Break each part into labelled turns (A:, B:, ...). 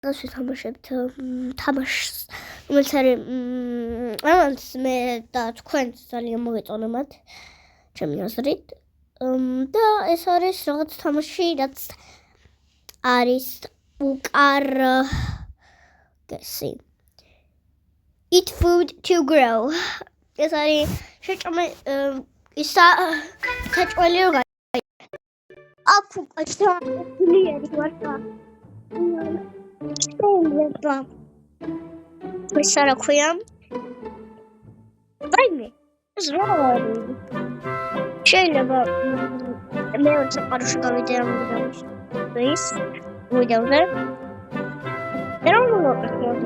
A: დღეს ვთამაშებთ თამაშს, რომელიც არის ამას მე და თქვენც ძალიან მოგეწონებათ ჩემი აზრით. და ეს არის რაღაც თამაში, რაც არის უკარგესი. Eat food to grow. ეს არის შეჭამე ისა საჭველი რო აქ უკაცდა ძლიერი ვარ და შეიძლება ეს რა ქვია? რაიმე ეს რა არის? შეიძლება მეორე საყაროში გავიდე ამ ვიდეოს ვიდეოზე და რომ მოვაკეთოთ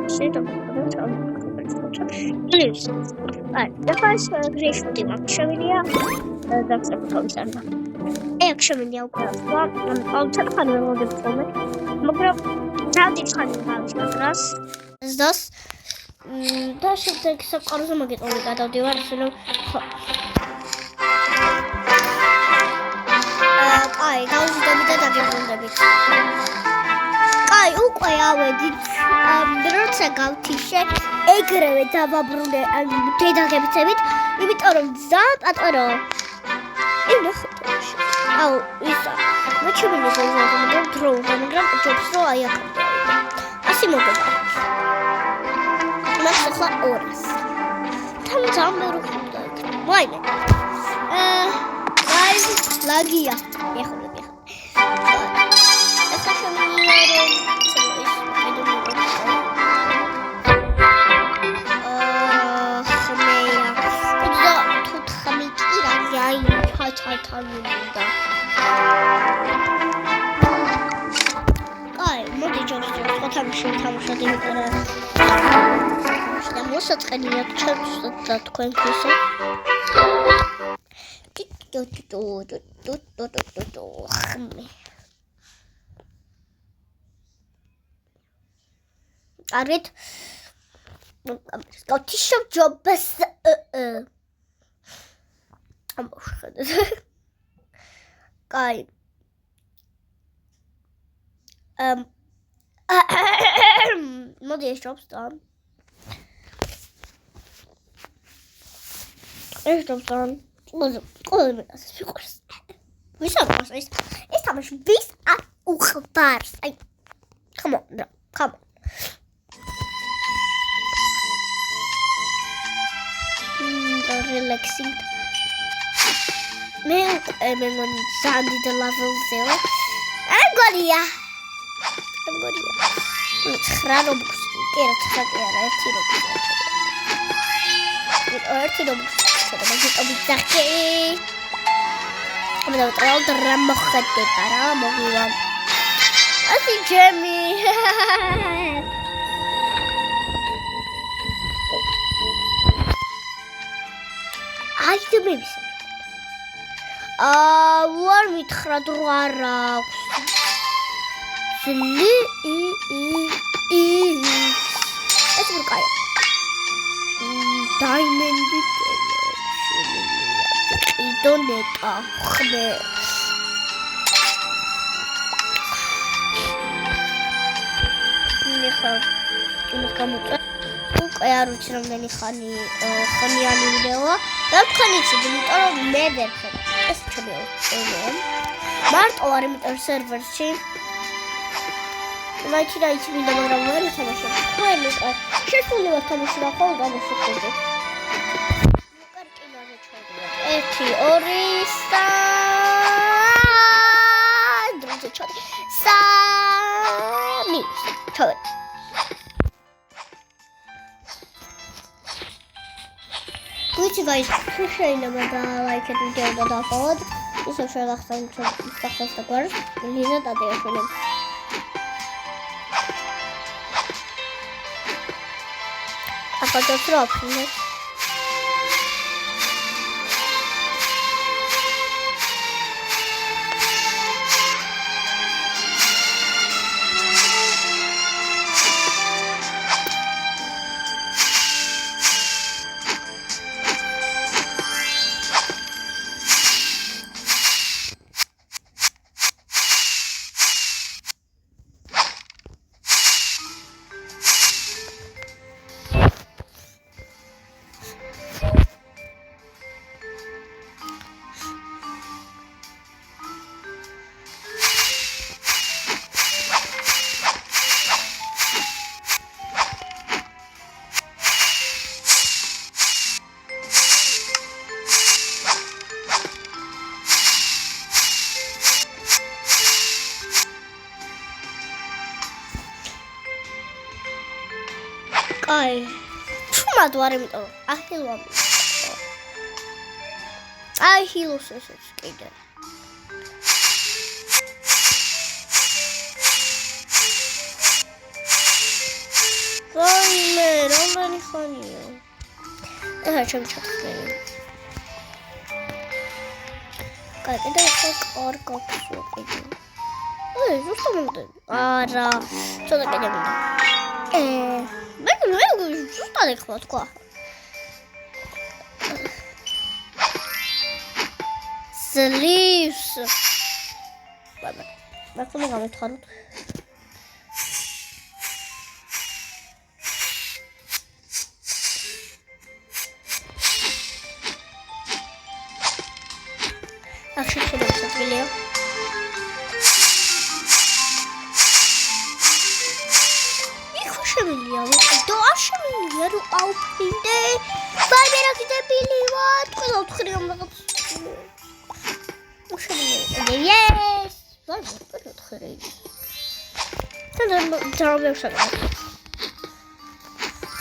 A: Please. The first creation team actually that's the problem. Actually I'll tell you what the problem. მაგრამ დავიწყანი გავისკრას. ზოს და შემდეგ საყაროზე მოგეწონე გადავდივარ ისე რომ აი გავიზიდები და დაგებრუნდებით. აი უკვე ავედით როცა გავთიშე ეგრევე დავაბრუნე დედაგებიცებით იმიტომ რომ ძალიან პატარაა აუ ისა მე ჩემი ზოგადად დრო მაგრამ ჯობს რო აი აქამდე ასე მოგება მას ახლა 200 თან ძალიან რო ხდება ვაიმე guys ლაგია ეხლა ახლა შემიძლია ჩათავიდა. აი, მოდი ჯობს თამაში თამაშად იმიტომ რომ და მოსაწყენია ჩემს და თქვენთვისო. არეთ გავთიშობ ჯობს Guy. Moდი ეს ჯობს და ეს ჯობს და ყოველ მეკას ფიქრს ვისაუბროს ეს თამაში ვის უხბარს აი come on relaxing მე მეგონი ზანდი და ლაველზეო აგორია 9 რობუქს კი რა არა 1 რობუქს და მაგიტობი ძახი ამდა ტრაულ და მოხდება რა მოგივა ასი ჯემი აი თუმის ვარ მითხრა რო არ აქვს ძლი ეს უკაია დაიმენდი იდონეტა ხმე ნახა იმას გამოწვა უკვე არ ვიცი რამდენი ხანიანი ვიდეოა და თქვენ იცით იმიტომ რომ მე ვერ ხედავ ეს ჩემი მარტო არ იმიტომ სერვერში მაიჩი რაიცი მინდა მაგრამ ვერ ვთამაშობ ყველი შეშული ვარ თამაში და ხოლმე გამოსუქებდი კარტინაზე ჩავდივარ 1 2 3 დროზე ჩავდი 3 ჩავდი Which guys შეიძლება და-ლაიქეთ ვიდეო და დაფოლოთ. ისევ შეგახსენებთ სახელს და გვარს. ლიზა დადიაშვილი. ახლა დავწრაფნე. კაი. Შუმად ვარ, იმიტომ რომ აჰილვა. აჰილოს ესეც კიდე. ვაიმე, რომანი ხანია. ახლა ჩემ ჩათხნელი. კაი, კიდე ხო კარგობს ვიყიდე. ой, ზუსტად მომდე. არა, ცოტა კიდე მინდა. მე ზუსტად ეხლა თქვა. Sleeves. Baba. Bakın ne kadar Akşam şurası geliyor. İlk hoşamıyor. Dolaşamıyor. Alpinde. Ben merak edebilirim. Kadar oturuyorum. Yes! Vai, vai, vai. Então, eu chego.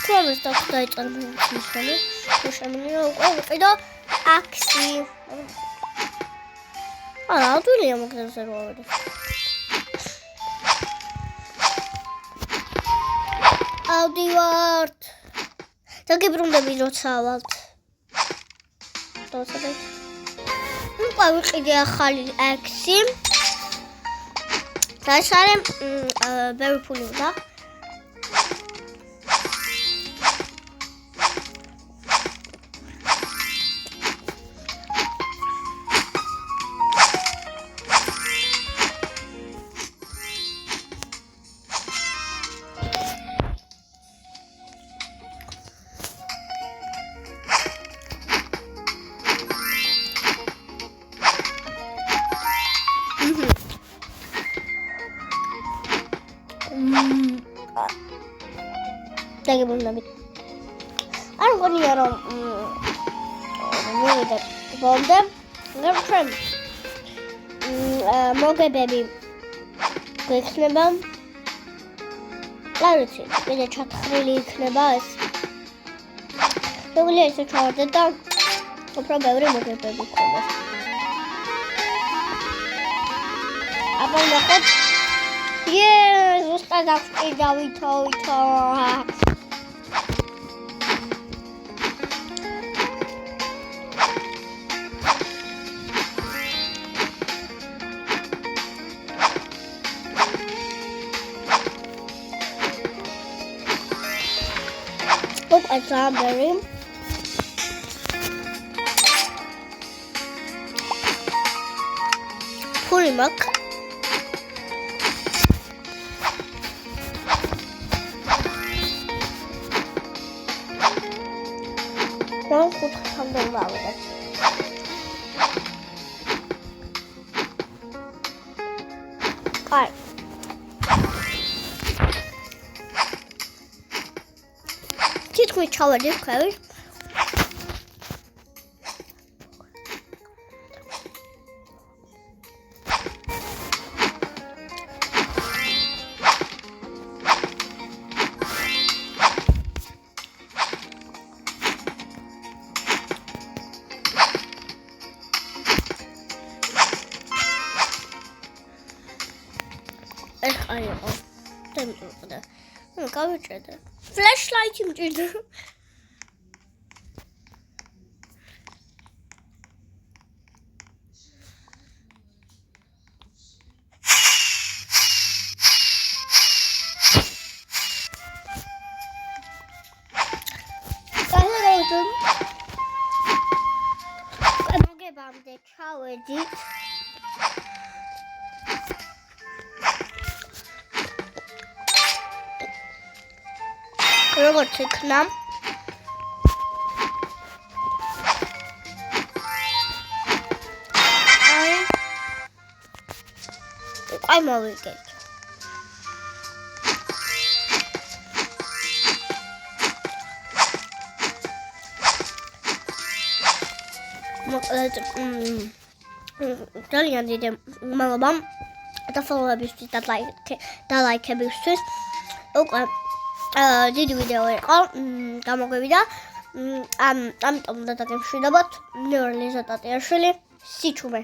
A: Como está tudo aí, todo mundo funciona? Eu chamo de novo. Então, aqui. Olha lá, eu lembro que eu sei agora. Audiort. Tá quebrando a minha salad. Tô sabendo. ვიყიდე ახალი აქსი. და ეს არის ბევრი ფული უნდა. Lagi belum nabit. Aku kan ni orang ni dah bondem, girlfriend. Moga baby. Klikneba. Lalu sih, bila chat kali klikneba. Boleh saya cakap tentang apa baru moga baby kau. Apa nak? Yes, ustaz aku dah itu. I saw berry. Purimak. One good something about it. Alright. We try this code. Flashlight him, dude. I'm the coward. როგორც იქნა აი მოვიგეთ ძალიან დიდი მადლობა და ფოლოებისთვის და ლაიქებისთვის უკვე დიდი ვიდეო იყო, გამოგვივიდა. ამიტომ უნდა დაგემშვიდობოთ. მეორე ლიზა ტატიაშვილი, სიჩუმე.